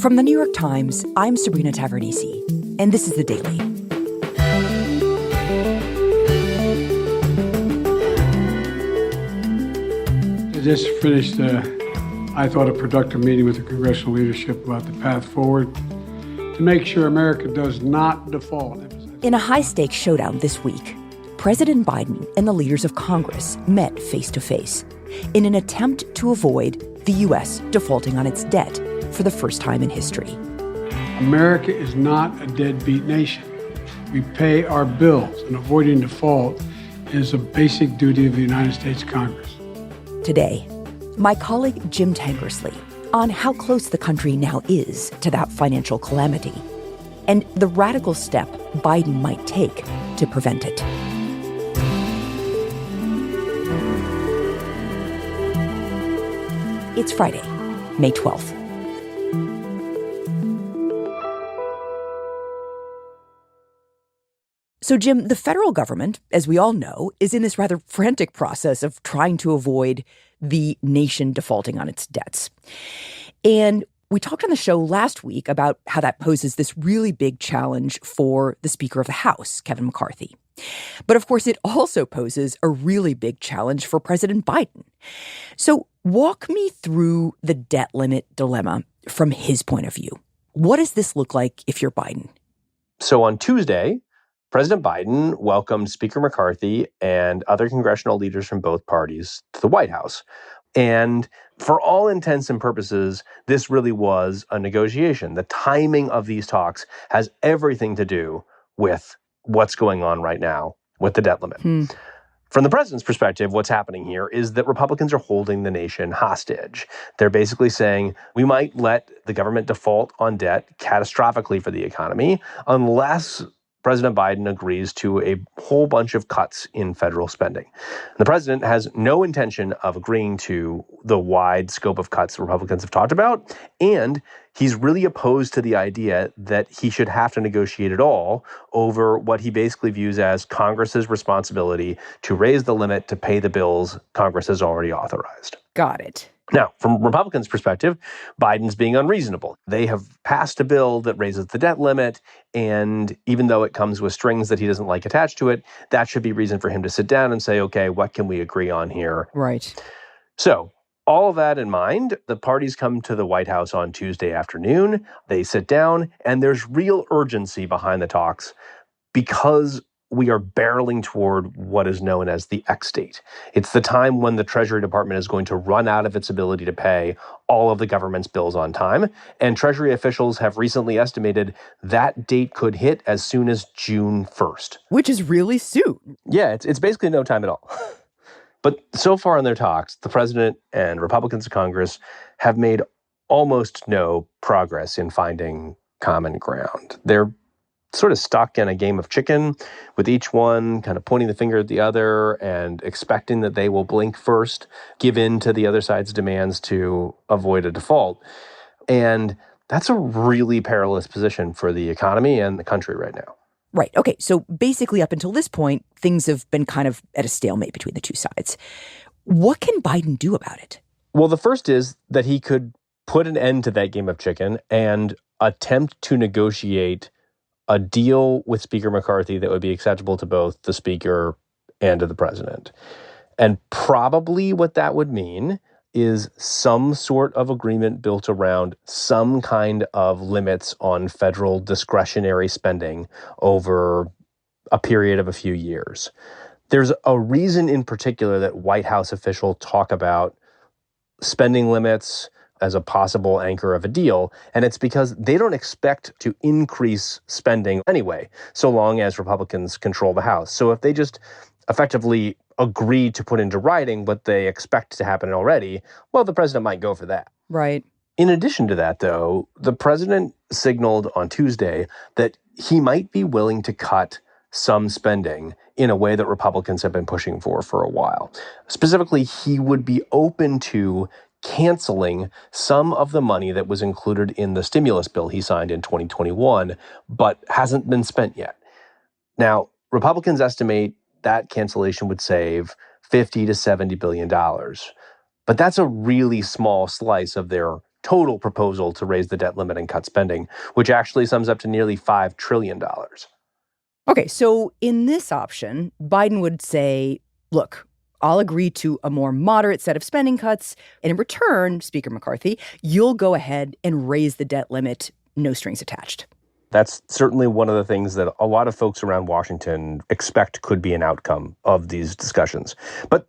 From the New York Times, I'm Sabrina Tavernise, and this is The Daily. I just finished, I thought, a productive meeting with the congressional leadership about the path forward to make sure America does not default. In a high-stakes showdown this week, President Biden and the leaders of Congress met face-to-face in an attempt to avoid the U.S. defaulting on its debt for the first time in history. America is not a deadbeat nation. We pay our bills, and avoiding default is a basic duty of the United States Congress. Today, my colleague Jim Tankersley on how close the country now is to that financial calamity and the radical step Biden might take to prevent it. It's Friday, May 12th. So, Jim, the federal government, as we all know, is in this rather frantic process of trying to avoid the nation defaulting on its debts. And we talked on the show last week about how that poses this really big challenge for the Speaker of the House, Kevin McCarthy. But of course, it also poses a really big challenge for President Biden. So walk me through the debt limit dilemma from his point of view. What does this look like if you're Biden? So on Tuesday, President Biden welcomed Speaker McCarthy and other congressional leaders from both parties to the White House. And for all intents and purposes, this really was a negotiation. The timing of these talks has everything to do with what's going on right now with the debt limit. From the president's perspective, what's happening here is that Republicans are holding the nation hostage. They're basically saying we might let the government default on debt catastrophically for the economy unless President Biden agrees to a whole bunch of cuts in federal spending. The president has no intention of agreeing to the wide scope of cuts Republicans have talked about, and he's really opposed to the idea that he should have to negotiate at all over what he basically views as Congress's responsibility to raise the limit to pay the bills Congress has already authorized. Got it. Now, from Republicans' perspective, Biden's being unreasonable. They have passed a bill that raises the debt limit, and even though it comes with strings that he doesn't like attached to it, that should be reason for him to sit down and say, okay, what can we agree on here? Right. So all of that in mind, the parties come to the White House on Tuesday afternoon. They sit down, and there's real urgency behind the talks because we are barreling toward what is known as the X date. It's the time when the Treasury Department is going to run out of its ability to pay all of the government's bills on time. And Treasury officials have recently estimated that date could hit as soon as June 1st. Which is really soon. Yeah, it's basically no time at all. But so far in their talks, the president and Republicans of Congress have made almost no progress in finding common ground. They're sort of stuck in a game of chicken, with each one kind of pointing the finger at the other and expecting that they will blink first, give in to the other side's demands to avoid a default. And that's a really perilous position for the economy and the country right now. Right. Okay. So basically, up until this point, things have been kind of at a stalemate between the two sides. What can Biden do about it? Well, the first is that he could put an end to that game of chicken and attempt to negotiate a deal with Speaker McCarthy that would be acceptable to both the Speaker and to the president. And probably what that would mean is some sort of agreement built around some kind of limits on federal discretionary spending over a period of a few years. There's a reason in particular that White House officials talk about spending limits as a possible anchor of a deal, and it's because they don't expect to increase spending anyway, so long as Republicans control the House. So if they just effectively agree to put into writing what they expect to happen already, well, the president might go for that. Right. In addition to that, though, the president signaled on Tuesday that he might be willing to cut some spending in a way that Republicans have been pushing for a while. Specifically, he would be open to canceling some of the money that was included in the stimulus bill he signed in 2021, but hasn't been spent yet. Now, Republicans estimate that cancellation would save $50 to $70 billion. But that's a really small slice of their total proposal to raise the debt limit and cut spending, which actually sums up to nearly $5 trillion. Okay, so in this option, Biden would say, look, I'll agree to a more moderate set of spending cuts, and in return, Speaker McCarthy, you'll go ahead and raise the debt limit, no strings attached. That's certainly one of the things that a lot of folks around Washington expect could be an outcome of these discussions. But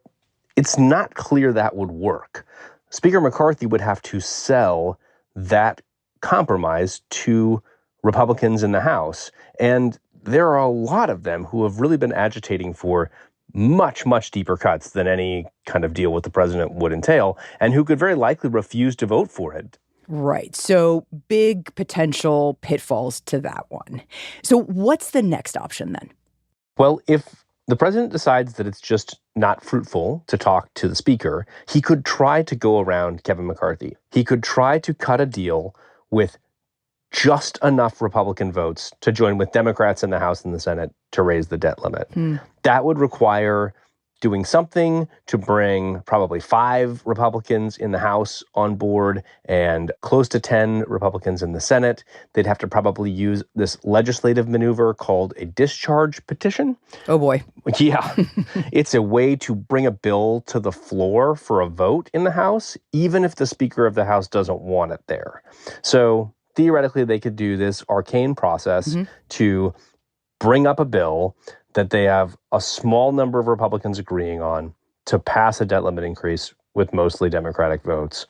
it's not clear that would work. Speaker McCarthy would have to sell that compromise to Republicans in the House. And there are a lot of them who have really been agitating for much, much deeper cuts than any kind of deal with the president would entail, and who could very likely refuse to vote for it. Right. So big potential pitfalls to that one. So what's the next option then? Well, if the president decides that it's just not fruitful to talk to the speaker, he could try to go around Kevin McCarthy. He could try to cut a deal with just enough Republican votes to join with Democrats in the House and the Senate to raise the debt limit. That would require doing something to bring probably 5 Republicans in the House on board and close to 10 Republicans in the Senate. They'd have to probably use this legislative maneuver called a discharge petition. Oh, boy. Yeah. It's a way to bring a bill to the floor for a vote in the House, even if the Speaker of the House doesn't want it there. So theoretically, they could do this arcane process to bring up a bill that they have a small number of Republicans agreeing on to pass a debt limit increase with mostly Democratic votes.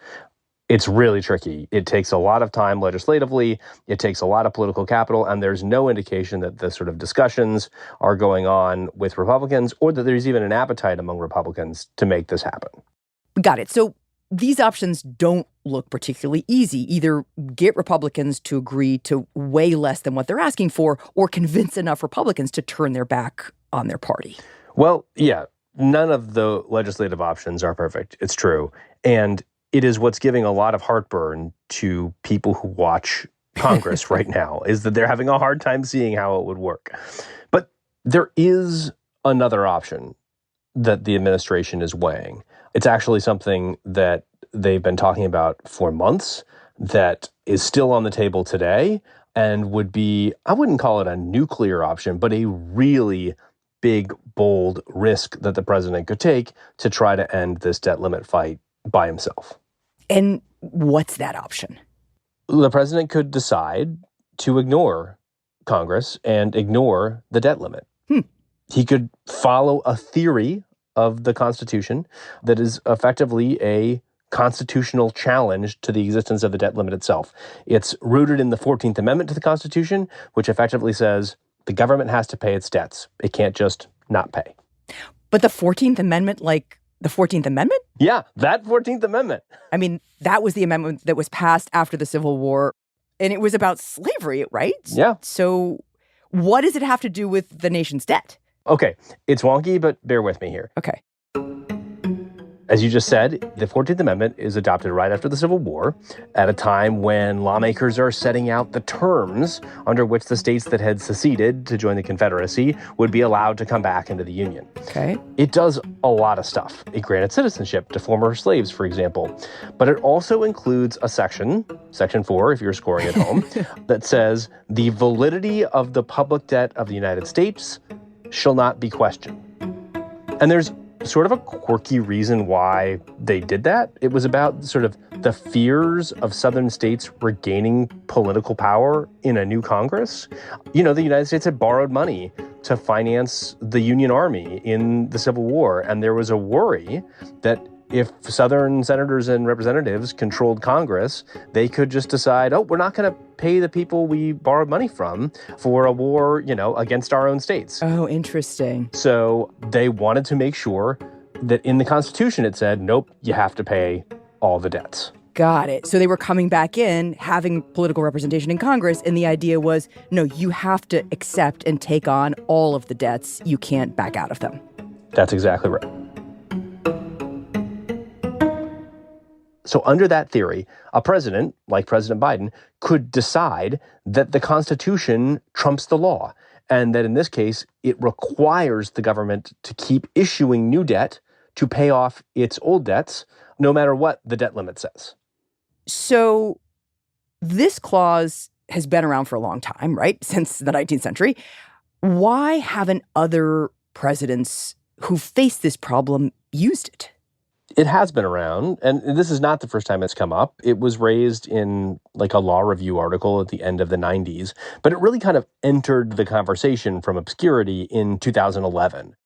It's really tricky. It takes a lot of time legislatively. It takes a lot of political capital. And there's no indication that the sort of discussions are going on with Republicans or that there's even an appetite among Republicans to make this happen. Got it. So these options don't look particularly easy. Either get Republicans to agree to way less than what they're asking for, or convince enough Republicans to turn their back on their party. Well, yeah, none of the legislative options are perfect. It's true. And it is what's giving a lot of heartburn to people who watch Congress right now, is that they're having a hard time seeing how it would work. But there is another option that the administration is weighing. It's actually something that they've been talking about for months, that is still on the table today, and would be, I wouldn't call it a nuclear option, but a really big, bold risk that the president could take to try to end this debt limit fight by himself. And what's that option? The president could decide to ignore Congress and ignore the debt limit. He could follow a theory of the Constitution that is effectively a constitutional challenge to the existence of the debt limit itself. It's rooted in the 14th Amendment to the Constitution, which effectively says the government has to pay its debts. It can't just not pay. But the 14th Amendment, like the 14th Amendment? Yeah, that 14th Amendment. I mean, that was the amendment that was passed after the Civil War, and it was about slavery, right? Yeah. So what does it have to do with the nation's debt? Okay, it's wonky, but bear with me here. Okay. As you just said, the 14th Amendment is adopted right after the Civil War, at a time when lawmakers are setting out the terms under which the states that had seceded to join the Confederacy would be allowed to come back into the Union. Okay. It does a lot of stuff. It granted citizenship to former slaves, for example. But it also includes a section 4, if you're scoring at home, that says the validity of the public debt of the United States shall not be questioned. And there's sort of a quirky reason why they did that. It was about sort of the fears of Southern states regaining political power in a new Congress. You know, the United States had borrowed money to finance the Union Army in the Civil War, and there was a worry that if Southern senators and representatives controlled Congress, they could just decide, oh, we're not going to pay the people we borrowed money from for a war, you know, against our own states. Oh, interesting. So they wanted to make sure that in the Constitution it said, nope, you have to pay all the debts. Got it. So they were coming back in, having political representation in Congress, and the idea was, no, you have to accept and take on all of the debts. You can't back out of them. That's exactly right. So under that theory, a president, like President Biden, could decide that the Constitution trumps the law, and that in this case, it requires the government to keep issuing new debt to pay off its old debts, no matter what the debt limit says. So this clause has been around for a long time, right? Since the 19th century. Why haven't other presidents who faced this problem used it? It has been around, and this is not the first time it's come up. It was raised in like a law review article at the end of the 90s, but it really kind of entered the conversation from obscurity in 2011.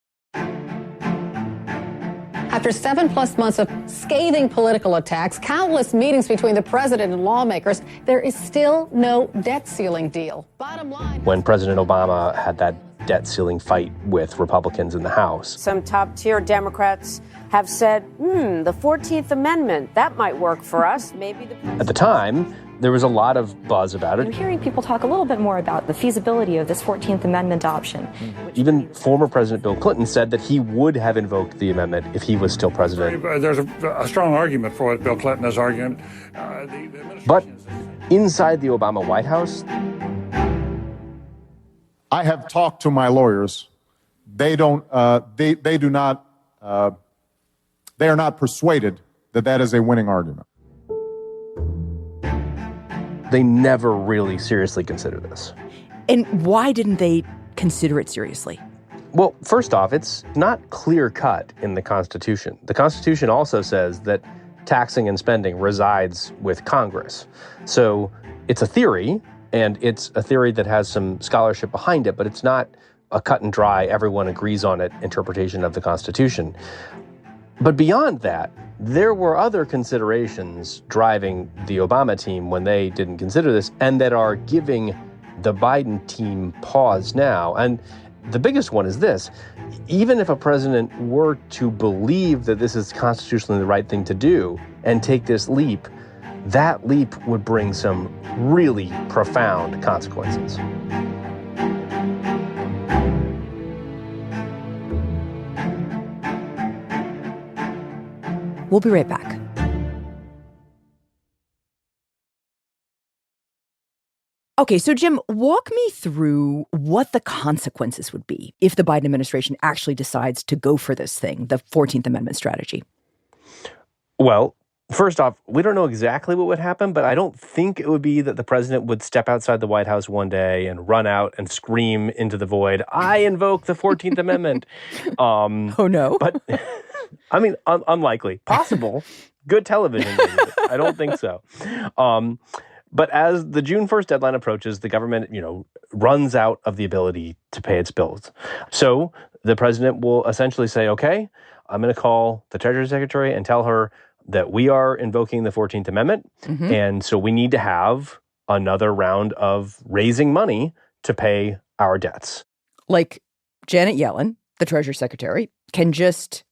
After 7+ months of scathing political attacks, countless meetings between the president and lawmakers, there is still no debt ceiling deal. Bottom line, when President Obama had that debt ceiling fight with Republicans in the House. Some top-tier Democrats have said, the 14th Amendment, that might work for us. Maybe At the time, there was a lot of buzz about it. I'm hearing people talk a little bit more about the feasibility of this 14th Amendment option. Even former President Bill Clinton said that he would have invoked the amendment if he was still president. There's a strong argument for it. Bill Clinton has argued. But inside the Obama White House, I have talked to my lawyers. They don't. They do not. They are not persuaded that that is a winning argument. they never really seriously considered this. And why didn't they consider it seriously? Well, first off, it's not clear-cut in the Constitution. The Constitution also says that taxing and spending resides with Congress. So it's a theory, and it's a theory that has some scholarship behind it, but it's not a cut and dry, everyone agrees on it interpretation of the Constitution. But beyond that, there were other considerations driving the Obama team when they didn't consider this, and that are giving the Biden team pause now. And the biggest one is this: even if a president were to believe that this is constitutionally the right thing to do and take this leap, that leap would bring some really profound consequences. We'll be right back. Okay, so Jim, walk me through what the consequences would be if the Biden administration actually decides to go for this thing, the 14th Amendment strategy. Well, first off, we don't know exactly what would happen, but I don't think it would be that the president would step outside the White House one day and run out and scream into the void, "I invoke the 14th Amendment." Oh, no. But, I mean, unlikely. Possible. Good television, maybe. I don't think so. But as the June 1st deadline approaches, the government, runs out of the ability to pay its bills. So the president will essentially say, okay, I'm going to call the Treasury Secretary and tell her that we are invoking the 14th Amendment. Mm-hmm. And so we need to have another round of raising money to pay our debts. Like Janet Yellen, the Treasury Secretary, can just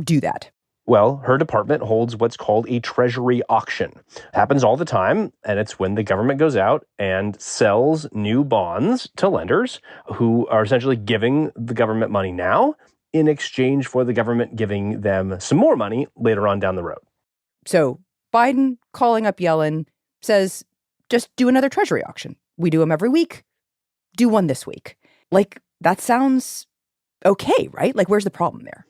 do that. Well, her department holds what's called a treasury auction. It happens all the time, and it's when the government goes out and sells new bonds to lenders who are essentially giving the government money now in exchange for the government giving them some more money later on down the road. So Biden calling up Yellen says, just do another treasury auction. We do them every week. Do one this week. Like, that sounds okay, right? Like, where's the problem there?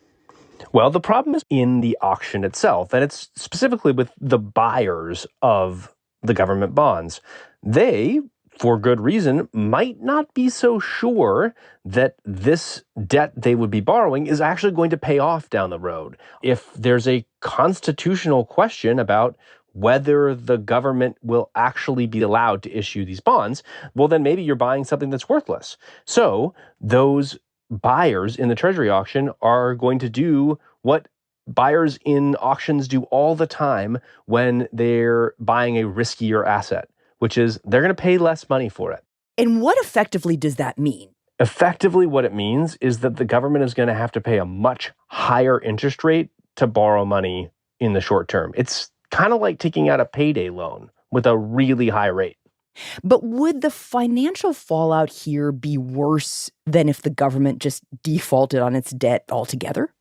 Well, the problem is in the auction itself, and it's specifically with the buyers of the government bonds. They, for good reason, might not be so sure that this debt they would be borrowing is actually going to pay off down the road. If there's a constitutional question about whether the government will actually be allowed to issue these bonds, well, then maybe you're buying something that's worthless. So those buyers in the Treasury auction are going to do what buyers in auctions do all the time when they're buying a riskier asset, which is they're going to pay less money for it. And what effectively does that mean? Effectively, what it means is that the government is going to have to pay a much higher interest rate to borrow money in the short term. It's kind of like taking out a payday loan with a really high rate. But would the financial fallout here be worse than if the government just defaulted on its debt altogether?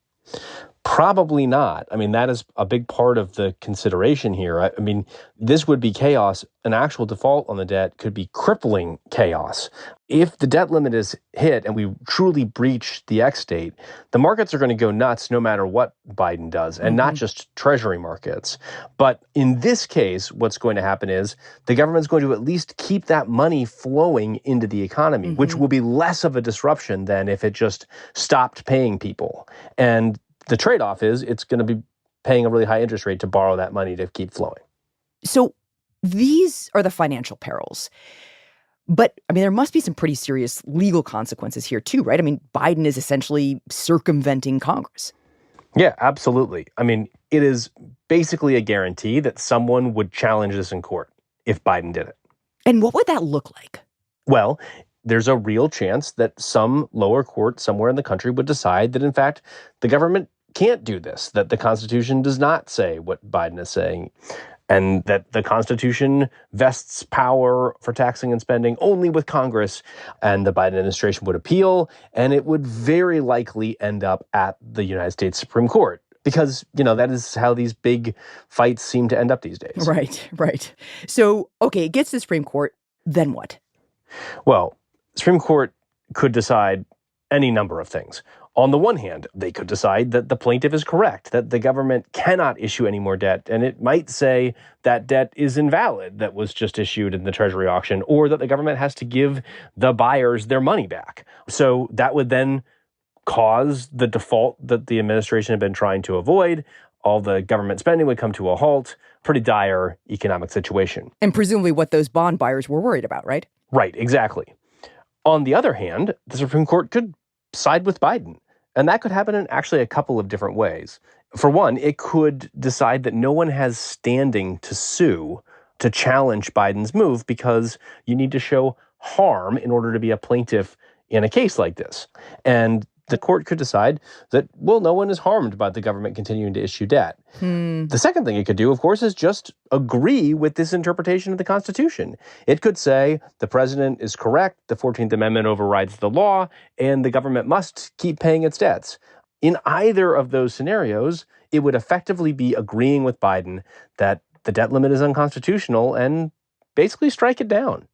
Probably not. I mean, that is a big part of the consideration here. I mean, this would be chaos. An actual default on the debt could be crippling chaos. If the debt limit is hit and we truly breach the X date, the markets are going to go nuts no matter what Biden does, and not just treasury markets. But in this case, what's going to happen is the government's going to at least keep that money flowing into the economy, which will be less of a disruption than if it just stopped paying people. And the trade-off is it's going to be paying a really high interest rate to borrow that money to keep flowing. So these are the financial perils. But, I mean, there must be some pretty serious legal consequences here, too, right? I mean, Biden is essentially circumventing Congress. Yeah, absolutely. I mean, it is basically a guarantee that someone would challenge this in court if Biden did it. And what would that look like? Well, there's a real chance that some lower court somewhere in the country would decide that, in fact, the government can't do this, that the Constitution does not say what Biden is saying, and that the Constitution vests power for taxing and spending only with Congress, and the Biden administration would appeal, and it would very likely end up at the United States Supreme Court. Because, that is how these big fights seem to end up these days. Right. So, okay, it gets to the Supreme Court, then what? Well, the Supreme Court could decide any number of things. On the one hand, they could decide that the plaintiff is correct, that the government cannot issue any more debt, and it might say that debt is invalid that was just issued in the Treasury auction, or that the government has to give the buyers their money back. So that would then cause the default that the administration had been trying to avoid. All the government spending would come to a halt. Pretty dire economic situation. And presumably what those bond buyers were worried about, right? Right, exactly. On the other hand, the Supreme Court could side with Biden. And that could happen in actually a couple of different ways. For one, it could decide that no one has standing to sue to challenge Biden's move because you need to show harm in order to be a plaintiff in a case like this. And the court could decide that, well, no one is harmed by the government continuing to issue debt. The second thing it could do, of course, is just agree with this interpretation of the Constitution. It could say the president is correct, the 14th Amendment overrides the law, and the government must keep paying its debts. In either of those scenarios, it would effectively be agreeing with Biden that the debt limit is unconstitutional and basically strike it down.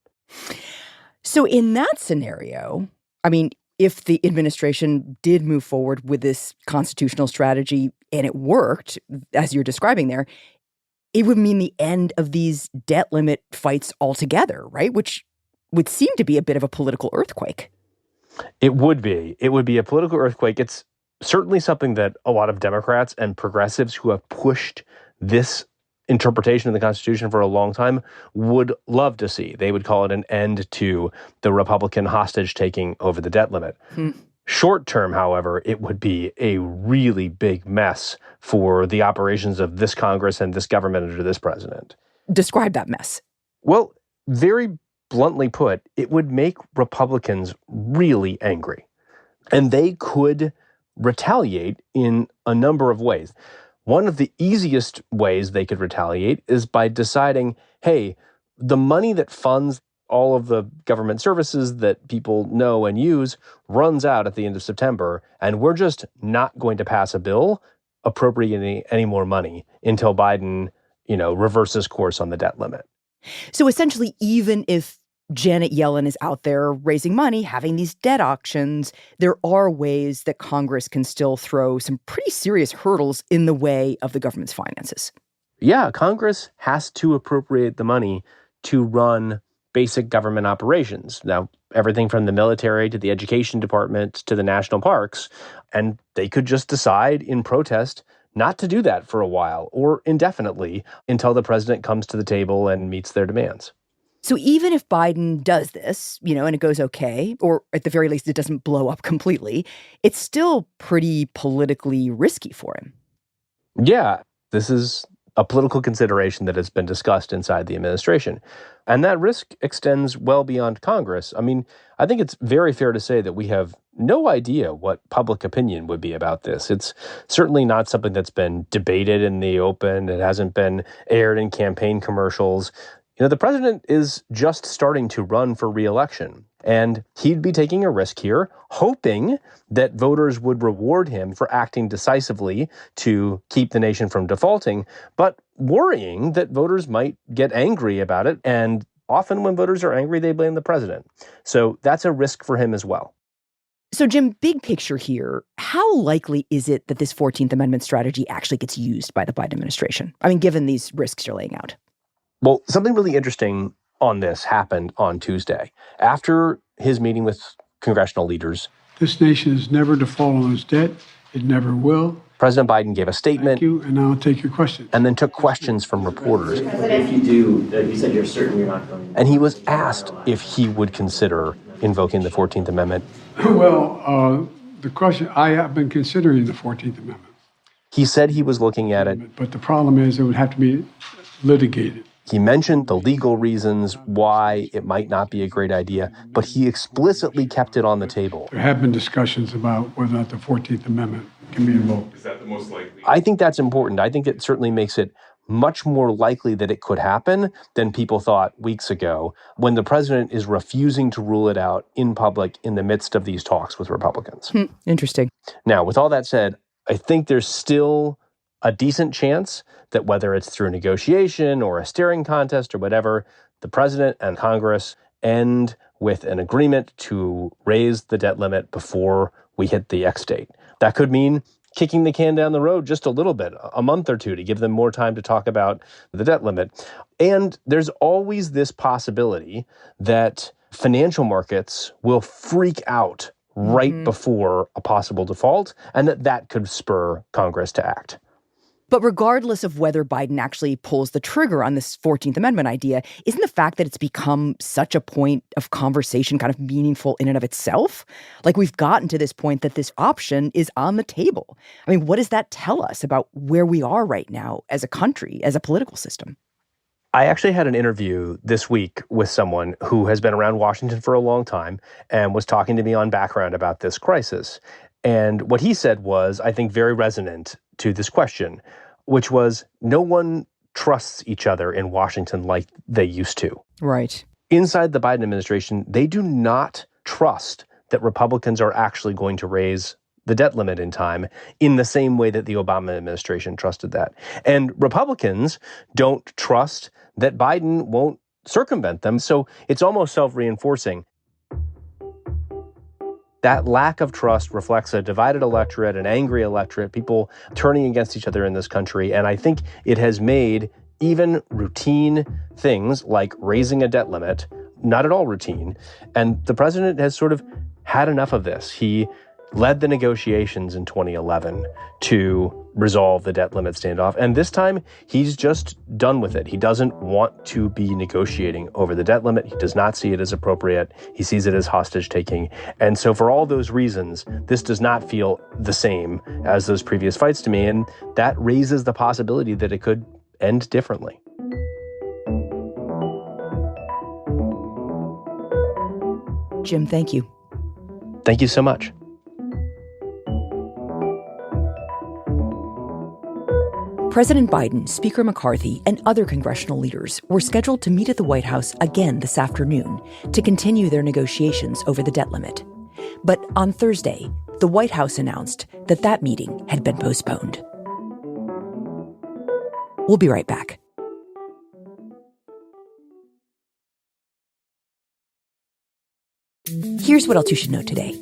So in that scenario, I mean, if the administration did move forward with this constitutional strategy and it worked, as you're describing there, it would mean the end of these debt limit fights altogether, right? Which would seem to be a bit of a political earthquake. It would be. It would be a political earthquake. It's certainly something that a lot of Democrats and progressives who have pushed this interpretation of the Constitution for a long time would love to see. They would call it an end to the Republican hostage taking over the debt limit. Short term, however, it would be a really big mess for the operations of this Congress and this government under this president. Describe that mess. Well, very bluntly put, it would make Republicans really angry. And they could retaliate in a number of ways. One of the easiest ways they could retaliate is by deciding, hey, the money that funds all of the government services that people know and use runs out at the end of September, and we're just not going to pass a bill appropriating any more money until Biden, reverses course on the debt limit. So essentially, even if Janet Yellen is out there raising money, having these debt auctions, there are ways that Congress can still throw some pretty serious hurdles in the way of the government's finances. Yeah, Congress has to appropriate the money to run basic government operations. Now, everything from the military to the education department to the national parks, and they could just decide in protest not to do that for a while or indefinitely until the president comes to the table and meets their demands. So even if Biden does this, and it goes okay, or at the very least it doesn't blow up completely, it's still pretty politically risky for him. Yeah, this is a political consideration that has been discussed inside the administration. And that risk extends well beyond Congress. I mean, I think it's very fair to say that we have no idea what public opinion would be about this. It's certainly not something that's been debated in the open. It hasn't been aired in campaign commercials. the president is just starting to run for re-election, and he'd be taking a risk here, hoping that voters would reward him for acting decisively to keep the nation from defaulting, but worrying that voters might get angry about it. And often when voters are angry, they blame the president. So that's a risk for him as well. So, Jim, big picture here, how likely is it that this 14th Amendment strategy actually gets used by the Biden administration? I mean, given these risks you're laying out. Well, something really interesting on this happened on Tuesday. After his meeting with congressional leaders, this nation has never defaulted on its debt. It never will. President Biden gave a statement. Thank you, and now I'll take your questions. And then took questions from reporters. If you do, you said you're certain you're not going to. And he was asked if he would consider invoking the 14th Amendment. Well, the question, I have been considering the 14th Amendment. He said he was looking at it. But the problem is it would have to be litigated. He mentioned the legal reasons why it might not be a great idea, but he explicitly kept it on the table. There have been discussions about whether or not the 14th Amendment can be invoked. Is that the most likely? I think that's important. I think it certainly makes it much more likely that it could happen than people thought weeks ago, when the president is refusing to rule it out in public in the midst of these talks with Republicans. Interesting. Now, with all that said, I think there's still a decent chance that whether it's through negotiation or a staring contest or whatever, the president and Congress end with an agreement to raise the debt limit before we hit the X date. That could mean kicking the can down the road just a little bit, a month or two, to give them more time to talk about the debt limit. And there's always this possibility that financial markets will freak out right before a possible default, and that could spur Congress to act. But regardless of whether Biden actually pulls the trigger on this 14th Amendment idea, isn't the fact that it's become such a point of conversation kind of meaningful in and of itself? Like, we've gotten to this point that this option is on the table. I mean, what does that tell us about where we are right now as a country, as a political system? I actually had an interview this week with someone who has been around Washington for a long time and was talking to me on background about this crisis. And what he said was, I think, very resonant to this question, which was, no one trusts each other in Washington like they used to. Right. Inside the Biden administration, they do not trust that Republicans are actually going to raise the debt limit in time in the same way that the Obama administration trusted that. And Republicans don't trust that Biden won't circumvent them. So it's almost self-reinforcing. That lack of trust reflects a divided electorate, an angry electorate, people turning against each other in this country. And I think it has made even routine things like raising a debt limit not at all routine. And the president has sort of had enough of this. He led the negotiations in 2011 to resolve the debt limit standoff. And this time, he's just done with it. He doesn't want to be negotiating over the debt limit. He does not see it as appropriate. He sees it as hostage-taking. And so for all those reasons, this does not feel the same as those previous fights to me. And that raises the possibility that it could end differently. Jim, thank you. Thank you so much. President Biden, Speaker McCarthy, and other congressional leaders were scheduled to meet at the White House again this afternoon to continue their negotiations over the debt limit. But on Thursday, the White House announced that that meeting had been postponed. We'll be right back. Here's what else you should know today.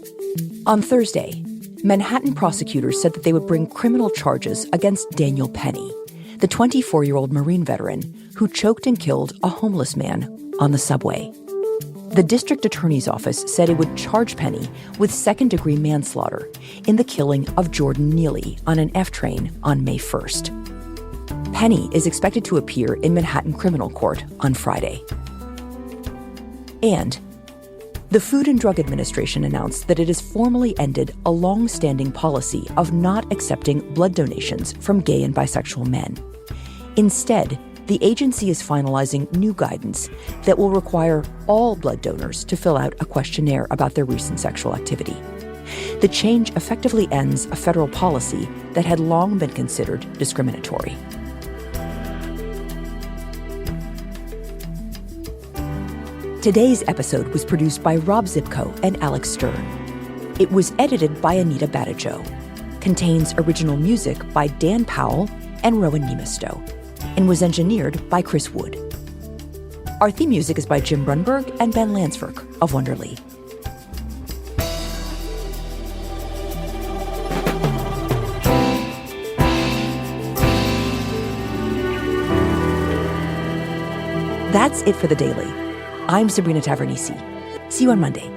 On Thursday, Manhattan prosecutors said that they would bring criminal charges against Daniel Penny, the 24-year-old Marine veteran who choked and killed a homeless man on the subway. The district attorney's office said it would charge Penny with second-degree manslaughter in the killing of Jordan Neely on an F train on May 1st. Penny is expected to appear in Manhattan Criminal Court on Friday. And the Food and Drug Administration announced that it has formally ended a long-standing policy of not accepting blood donations from gay and bisexual men. Instead, the agency is finalizing new guidance that will require all blood donors to fill out a questionnaire about their recent sexual activity. The change effectively ends a federal policy that had long been considered discriminatory. Today's episode was produced by Rob Zipko and Alex Stern. It was edited by Anita Badajo. Contains original music by Dan Powell and Rowan Nemisto, and was engineered by Chris Wood. Our theme music is by Jim Brunberg and Ben Landsverk of Wonderly. That's it for The Daily. I'm Sabrina Tavernisi. See you on Monday.